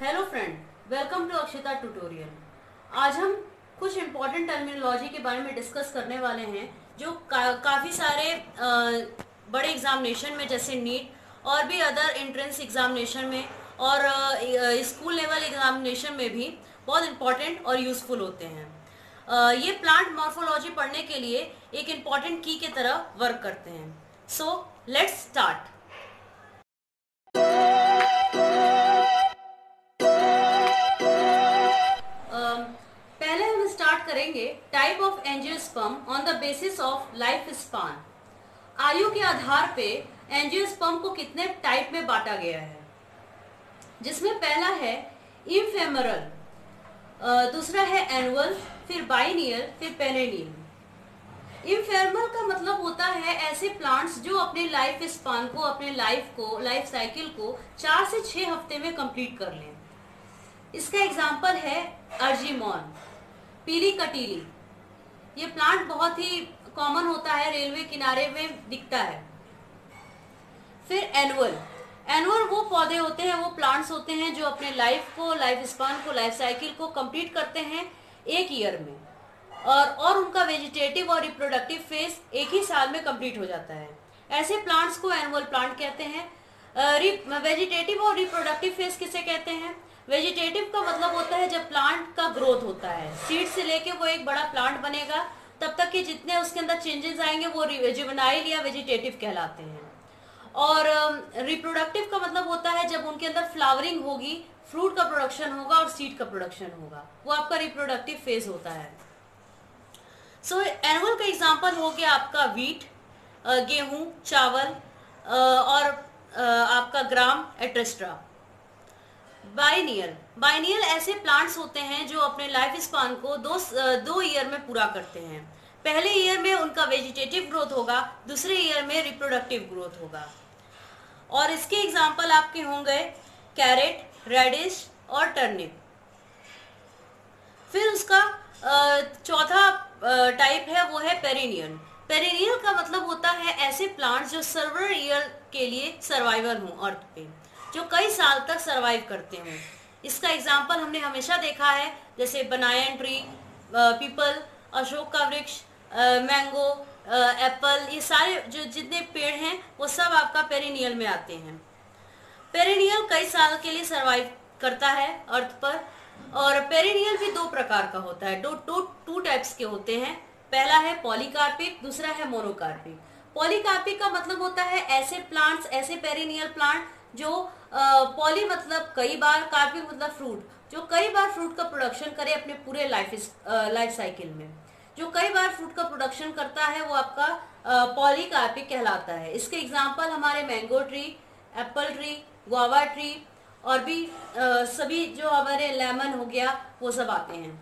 Hello friend, welcome to Akshita tutorial. आज हम कुछ इम्पोर्टेंट टर्मिनोलॉजी के बारे में डिस्कस करने वाले हैं जो काफ़ी सारे बड़े एग्जामिनेशन में जैसे नीट और भी अदर एंट्रेंस एग्जामिनेशन में और स्कूल लेवल एग्जामिनेशन में भी बहुत इम्पोर्टेंट और यूज़फुल होते हैं। ये प्लांट मॉर्फोलॉजी पढ़ने के लिए एक इम्पॉर्टेंट की की तरह वर्क करते हैं। So let's start. पहले हम स्टार्ट करेंगे type of angiosperm on the basis of life span. आयु के आधार पे एंजियोस्पर्म को कितने टाइप में बांटा गया है, जिसमें पहला है इम्फेमरल, दूसरा है एनुअल, फिर बाइनियल, फिर पेरेनियल। इम्फेमरल का मतलब होता है ऐसे प्लांट्स जो अपने लाइफ स्पान को, अपने लाइफ साइकिल को 4 से 6 हफ्ते में कंप्लीट कर लें। इसका एग्जाम्पल है अर्जीमॉन, पीली कटीली। ये प्लांट बहुत ही कॉमन होता है, रेलवे किनारे में दिखता है। फिर एनुअल वो पौधे होते हैं, वो प्लांट्स होते हैं जो अपने लाइफ स्पान को, लाइफ साइकिल को कंप्लीट करते हैं 1 ईयर में, और उनका वेजिटेटिव और रिप्रोडक्टिव फेज 1 ही साल में कंप्लीट हो जाता है। ऐसे प्लांट्स को एनुअल प्लांट कहते हैं। वेजिटेटिव और रिप्रोडक्टिव फेज किसे कहते हैं? वेजिटेटिव का मतलब होता है जब प्लांट का ग्रोथ होता है, सीड से लेके वो एक बड़ा प्लांट बनेगा, तब तक के जितने उसके अंदर चेंजेस आएंगे वो जुवेनाइल या वेजिटेटिव कहलाते हैं। और रिप्रोडक्टिव का मतलब होता है जब उनके अंदर फ्लावरिंग होगी, फ्रूट का प्रोडक्शन होगा और सीड का प्रोडक्शन होगा, वो आपका रिप्रोडक्टिव फेज होता है। सो एनुअल का एग्जाम्पल हो गया आपका वीट, गेहूं, चावल और आपका ग्राम एट्रेस्ट्रा। बाइनियल ऐसे प्लांट्स होते हैं जो अपने लाइफ स्पान को 2 ईयर में पूरा करते हैं। पहले ईयर में उनका वेजिटेटिव ग्रोथ होगा, दूसरे ईयर में रिप्रोडक्टिव ग्रोथ होगा। और इसके एग्जाम्पल आपके होंगे कैरेट, रेडिश और टर्निप। फिर उसका चौथा टाइप है, वो है पेरिनियल। पेरिनियल का मतलब होता है ऐसे प्लांट्स जो सर्वर ईयर के लिए सर्वाइवल हों अर्थ पे, जो कई साल तक सरवाइव करते हैं। इसका एग्जाम्पल हमने हमेशा देखा है, जैसे बनायन ट्री, पीपल, अशोक का वृक्ष, मैंगो, एप्पल, ये सारे जो जितने पेड़ हैं वो सब आपका पेरिनियल में आते हैं। पेरिनियल कई साल के लिए सरवाइव करता है अर्थ पर। और पेरिनियल भी 2 प्रकार का होता है, टू टाइप्स के होते हैं। पहला है पॉलीकार्पिक, दूसरा है मोनोकार्पिक। पॉलीकार्पिक का मतलब होता है ऐसे प्लांट्स, ऐसे पेरिनियल प्लांट जो पॉली मतलब कई बार, कार्पिक मतलब फ्रूट, जो कई बार फ्रूट का प्रोडक्शन करे अपने पूरे लाइफ साइकिल में। जो कई बार फ्रूट का प्रोडक्शन करता है वो आपका पॉलीकार्पिक कहलाता है। इसके एग्जांपल हमारे mango tree, Apple tree, guava tree और भी सभी जो हमारे लेमन हो गया, वो सब आते हैं।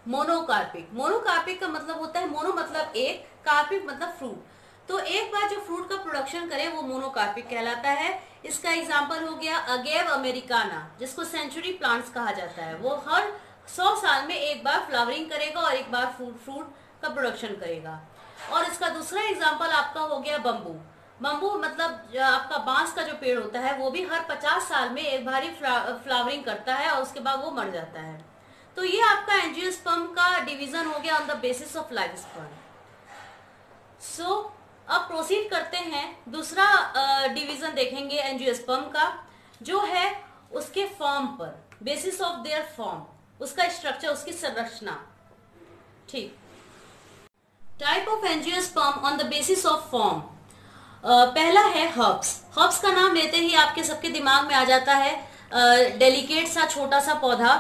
मोनोकार्पिक का मतलब होता है, मोनो मतलब एक, कार्पिक मतलब फ्रूट। तो एक बार जो फ्रूट का प्रोडक्शन करे वो मोनोकार्पिक कहलाता है। इसका एग्जांपल हो गया अगेव अमेरिकाना, जिसको सेंचुरी प्लांट्स कहा जाता है। वो हर 100 साल में एक बार फ्लावरिंग करेगा और एक बार फ्रूट का प्रोडक्शन करेगा। और इसका दूसरा एग्जांपल आपका हो गया बम्बू मतलब आपका बांस का जो पेड़ होता है, वो भी हर 50 साल में एक बार ही फ्लावरिंग करता है और उसके बाद वो मर जाता है। तो ये आपका एंजियोस्पर्म का डिवीजन हो गया on the basis of life span. So अब प्रोसीड करते हैं, दूसरा डिवीजन देखेंगे एंजियोस्पर्म का, जो है उसके फॉर्म पर, बेसिस ऑफ देयर फॉर्म, उसका स्ट्रक्चर, उसकी संरचना। ठीक, type of angiosperm on the basis of form. पहला है हर्ब्स का नाम लेते ही आपके सबके दिमाग में आ जाता है डेलिकेट सा छोटा सा पौधा,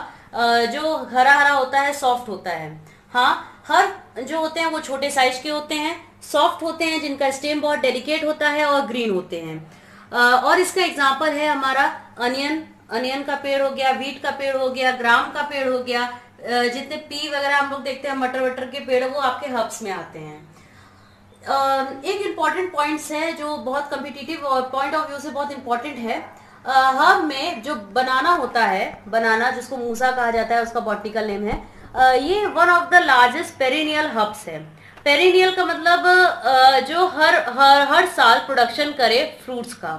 जो हरा हरा होता है, सॉफ्ट होता है। हाँ, हर जो होते हैं वो छोटे साइज के होते हैं, सॉफ्ट होते हैं, जिनका स्टेम बहुत डेलिकेट होता है और ग्रीन होते हैं। और इसका एग्जांपल है हमारा अनियन का पेड़ हो गया, वीट का पेड़ हो गया, ग्राम का पेड़ हो गया, जितने पी वगैरह हम लोग देखते हैं, मटर वटर के पेड़, वो आपके हर्ब्स में आते हैं। एक इम्पॉर्टेंट पॉइंट्स है जो बहुत कम्पिटिटिव और पॉइंट ऑफ व्यू से बहुत इम्पोर्टेंट है। हर्ब में जो बनाना होता है, बनाना जिसको मूसा कहा जाता है, उसका बॉटनिकल नेम है, ये one of the largest perennial herbs है। पेरिनियल का मतलब जो हर साल प्रोडक्शन करे फ्रूट्स का,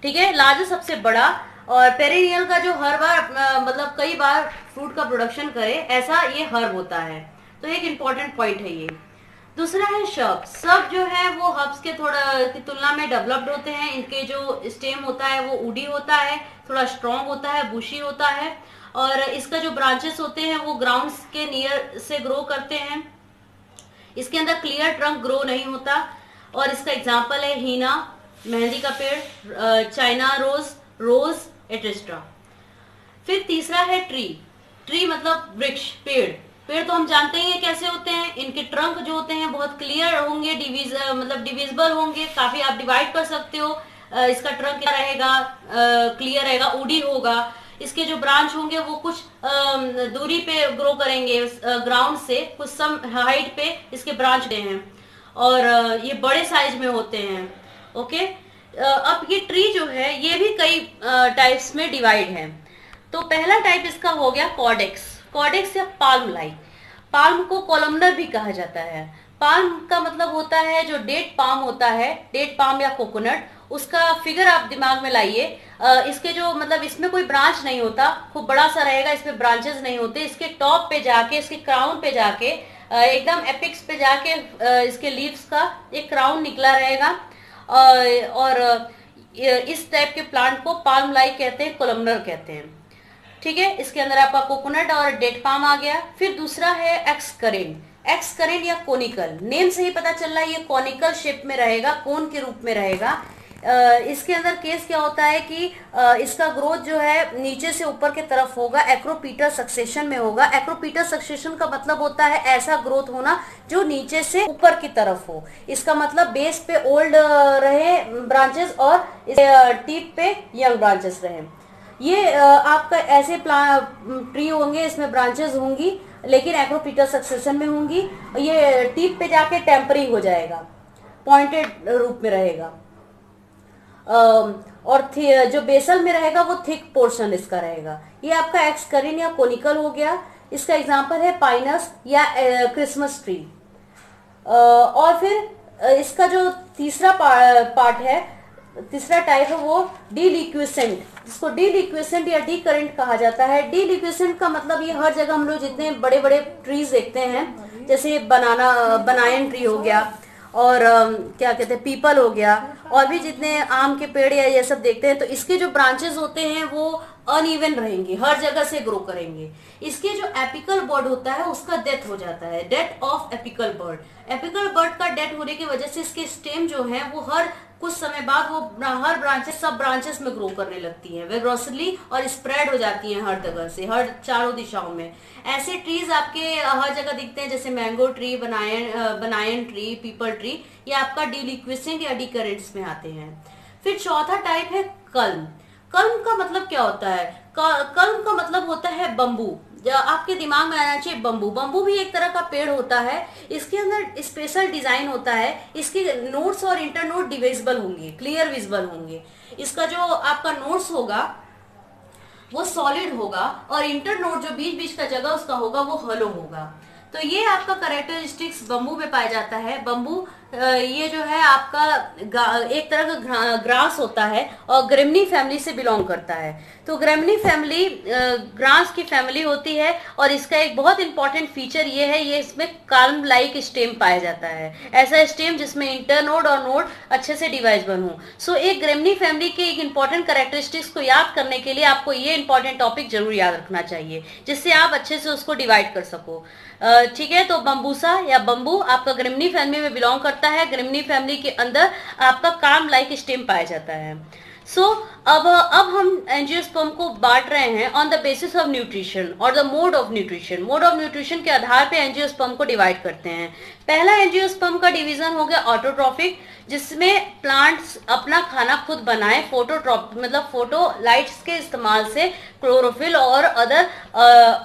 ठीक है। लार्जेस्ट सबसे बड़ा और पेरिनियल का जो हर बार मतलब कई बार फ्रूट का प्रोडक्शन करे, ऐसा ये हर्ब होता है। तो एक इम्पॉर्टेंट पॉइंट है ये। दूसरा है शब। सब जो है वो हर्ब्स के थोड़ा की तुलना में डेवलप्ड होते हैं। इनके जो स्टेम होता है वो वुडी होता है, थोड़ा स्ट्रॉन्ग होता है, बुशी होता है, और इसका जो ब्रांचेस होते हैं वो ग्राउंड के नियर से ग्रो करते हैं। इसके अंदर क्लियर ट्रंक ग्रो नहीं होता। और इसका एग्जाम्पल है हीना, मेहंदी का पेड़, चाइना रोज, रोज एटेस्ट्रा। फिर तीसरा है ट्री। ट्री मतलब वृक्ष, पेड़। पेड़ तो हम जानते ही हैं कैसे होते हैं। इनके ट्रंक जो होते हैं बहुत क्लियर होंगे, मतलब डिविजिबल होंगे, काफी आप डिवाइड कर सकते हो। इसका ट्रंक क्या रहेगा, क्लियर रहेगा, उडी होगा। इसके जो ब्रांच होंगे वो कुछ दूरी पे ग्रो करेंगे ग्राउंड से, कुछ सम हाइट पे इसके ब्रांच हैं, और ये बड़े साइज में होते हैं। ओके, अब ये ट्री जो है ये भी कई टाइप्स में डिवाइड है। तो पहला टाइप इसका हो गया कॉर्डेक्स। कॉर्डेक्स या पाल्म लाइक। पाल्म को कोलमनर भी कहा जाता है। पाल्म का मतलब होता है जो डेट पाम होता है, डेट पाम या कोकोनट, उसका फिगर आप दिमाग में लाइए। इसके जो मतलब इसमें कोई ब्रांच नहीं होता, खूब बड़ा सा रहेगा, इसमें ब्रांचेस नहीं होते। इसके टॉप पे जाके, इसके क्राउन पे जाके, एकदम एपिक्स पे जाके इसके लीव्स का एक क्राउन निकला रहेगा। और इस टाइप के प्लांट को पाल्म लाइक कहते हैं, कोलमनर कहते हैं। ठीक है, इसके अंदर आपका कोकोनट और डेट पाम आ गया। फिर दूसरा है एक्सकरेंट। एक्सकरेंट या कोनिकल, नेम से ही पता चल रहा है ये कोनिकल शेप में रहेगा, कोन के रूप में रहेगा। इसके अंदर केस क्या होता है कि इसका ग्रोथ जो है नीचे से ऊपर के तरफ होगा, एक्रोपीटर सक्सेशन में होगा। एक्रोपीटर सक्सेशन का मतलब होता है ऐसा ग्रोथ होना जो नीचे से ऊपर की तरफ हो। इसका मतलब बेस पे ओल्ड रहे ब्रांचेस और टिप पे यंग ब्रांचेस रहे। ये आपका ऐसे ट्री होंगे, इसमें ब्रांचेस होंगी लेकिन एक्रोपीटर सक्सेशन में होंगी। ये टिप पे जाके टेम्परिंग हो जाएगा, पॉइंटेड रूप में रहेगा। और जो बेसल में रहेगा वो थिक पोर्शन इसका रहेगा। ये आपका एक्सकरेंट या कोनिकल हो गया। इसका एग्जांपल है पाइनस या क्रिसमस ट्री। और फिर इसका जो तीसरा पार्ट है, तीसरा टाइप है वो डीलिक्विसेंट, जिसको डीलिक्विसेंट या डी करंट कहा जाता है। डीलिक्विसेंट का मतलब ये हर जगह हम लोग जितने बड़े बड़े ट्रीज देखते हैं, जैसे बनायन ट्री हो गया, और क्या कहते हैं पीपल हो गया, और भी जितने आम के पेड़ या ये सब देखते हैं, तो इसके जो ब्रांचेस होते हैं वो अनइवन रहेंगे, हर जगह से ग्रो करेंगे। इसके जो एपिकल बर्ड होता है उसका डेथ हो जाता है, death of apical bud. Apical bud का डेथ होने की वजह से इसके स्टेम जो है वो हर कुछ समय बाद वो हर ब्रांचेस सब ब्रांचेस में ग्रो करने लगती हैं वेग्रोसली, और स्प्रेड हो जाती हैं हर जगह से, हर चारों दिशाओं में। ऐसे ट्रीज आपके हर जगह दिखते हैं, जैसे mango tree, banyan tree, peepal tree. ये आपका डीलिक्विसेंट या डीकरेंट्स में आते हैं। फिर चौथा टाइप है कल्म। कल्म का मतलब क्या होता है? कल्म का मतलब होता है बम्बू। आपके दिमाग में आना चाहिए बम्बू। बम्बू भी एक तरह का पेड़ होता है। इसके अंदर स्पेशल डिजाइन होता है। इसके नोट्स और इंटरनोट डिविजिबल होंगे, क्लियर विजिबल होंगे। इसका जो आपका नोट्स होगा वो सॉलिड होगा, और इंटरनोट जो बीच बीच का जगह उसका होगा वो हॉलो होगा। तो ये आपका कैरेक्टरिस्टिक्स बम्बू में पाया जाता है। बम्बू ये जो है आपका एक तरह का ग्रास होता है और ग्रेमनी फैमिली से बिलोंग करता है। तो ग्रेमनी फैमिली ग्रास की फैमिली होती है, और इसका एक बहुत इंपॉर्टेंट फीचर ये है, ये इसमें कॉलम लाइक स्टेम पाया जाता है। ऐसा स्टेम जिसमें इंटरनोड और नोड अच्छे से डिवाइजिबल हो। सो एक ग्रेमनी फैमिली के एक इंपॉर्टेंट कैरेक्टरिस्टिक्स को याद करने के लिए आपको ये इंपॉर्टेंट टॉपिक जरूर याद रखना चाहिए, जिससे आप अच्छे से उसको डिवाइड कर सको। ठीक है, तो बम्बूसा या बम्बू आपका ग्रेमनी फैमिली में बिलोंग करता है। ग्रेमनी फैमिली के अंदर आपका कॉलम लाइक स्टेम पाया जाता है। अब हम एंजियोस्पर्म को बांट रहे हैं on the basis of nutrition और the mode of nutrition. Mode of nutrition के आधार पे एंजियोस्पर्म को डिवाइड करते हैं। पहला एंजियोस्पर्म का डिवीजन हो गया ऑटोट्रॉफिक, जिसमें प्लांट्स अपना खाना खुद बनाए, मतलब फोटोलाइट्स के इस्तेमाल से क्लोरोफिल और अदर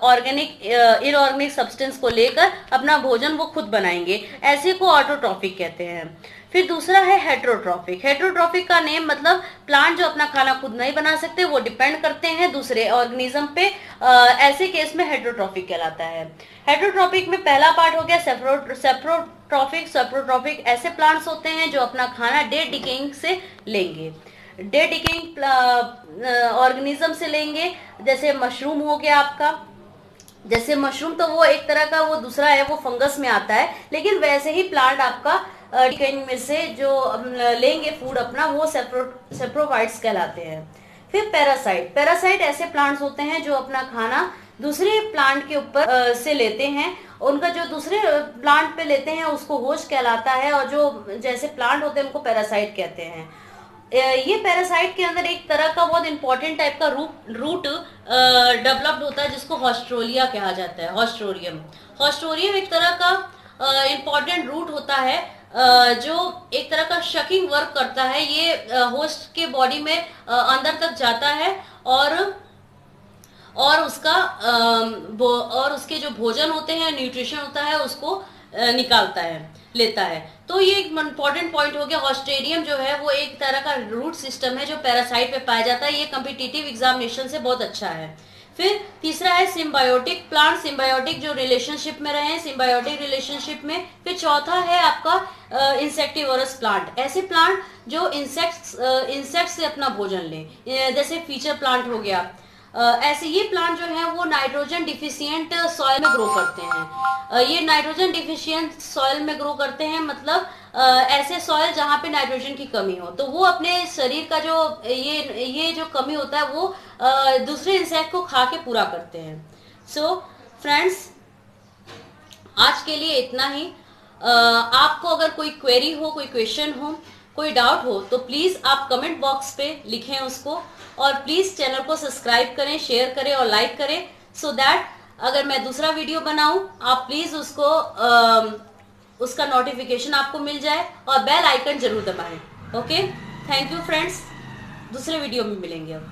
ऑर्गेनिक इनऑर्गेनिक सब्सटेंस को लेकर अपना भोजन वो खुद बनाएंगे, ऐसे को ऑटोट्रॉफिक कहते हैं। फिर दूसरा है हेट्रोट्रॉफिक। हेट्रोट्रॉफिक का नेम मतलब प्लांट जो अपना खाना खुद नहीं बना सकते, वो डिपेंड करते हैं दूसरे ऑर्गेनिज्म पे, ऐसे केस में हेट्रोट्रॉफिक कहलाता है। हेट्रोट्रॉफिक में पहला पार्ट हो गया सेप्रोट्रॉफिक। सेप्रोट्रॉफिक ऐसे प्लांट्स होते हैं जो अपना खाना डेड डिकेइंग से लेंगे। डे डिकेइंग ऑर्गेनिज्म से लेंगे, जैसे मशरूम हो गया आपका। जैसे मशरूम तो वो एक तरह का वो दूसरा है, वो फंगस में आता है, लेकिन वैसे ही प्लांट आपका डिकेइंग में से जो लेंगे फूड अपना, वो सेप्रोफाइट्स कहलाते हैं। फिर पैरासाइट, पैरासाइट ऐसे प्लांट्स होते हैं जो अपना खाना दूसरे प्लांट के ऊपर से लेते हैं, उनका जो दूसरे प्लांट पे लेते हैं उसको होस्ट कहलाता है, और जो जैसे प्लांट होते हैं उनको पैरासाइट कहते हैं। ये पैरासाइट के अंदर एक तरह का बहुत इंपॉर्टेंट टाइप का रूट डेवलप्ड होता है जिसको हॉस्ट्रोलिया कहा जाता है। हॉस्ट्रोरियम, हॉस्ट्रोरियम एक तरह का इंपॉर्टेंट रूट होता है जो एक तरह का शकिंग वर्क करता है। ये होस्ट के बॉडी में अंदर तक जाता है और उसका और उसके जो भोजन होते हैं, न्यूट्रिशन होता है, उसको निकालता है, लेता है। तो ये एक इंपॉर्टेंट पॉइंट हो गया। हॉस्टेरियम जो है वो एक तरह का रूट सिस्टम है जो पैरासाइट पे पाया जाता है। ये कॉम्पिटिटिव एग्जामिनेशन से बहुत अच्छा है। फिर तीसरा है सिम्बायोटिक प्लांट, सिम्बायोटिक जो रिलेशनशिप में रहे, सिम्बायोटिक रिलेशनशिप में। फिर चौथा है आपका इंसेक्टिवोरस प्लांट, ऐसे प्लांट जो इंसेक्ट से अपना भोजन ले, जैसे फीचर प्लांट हो गया। ऐसे ये प्लांट जो है वो नाइट्रोजन डिफिशियंट सॉइल में ग्रो करते हैं। ये नाइट्रोजन डिफिशियंट सॉइल में ग्रो करते हैं, मतलब ऐसे सॉइल जहाँ पे नाइट्रोजन की कमी हो, तो वो अपने शरीर का जो ये जो कमी होता है वो दूसरे इंसेक्ट को खा के पूरा करते हैं। सो फ्रेंड्स, आज के लिए इतना ही। आपको अगर कोई क्वेरी हो, कोई क्वेश्चन हो, कोई डाउट हो, तो प्लीज आप कमेंट बॉक्स पे लिखें उसको, और प्लीज चैनल को सब्सक्राइब करें, शेयर करें और लाइक करें, सो दैट अगर मैं दूसरा वीडियो बनाऊं आप प्लीज उसको उसका नोटिफिकेशन आपको मिल जाए, और बेल आइकन जरूर दबाएं। ओके, थैंक यू फ्रेंड्स, दूसरे वीडियो में मिलेंगे अब।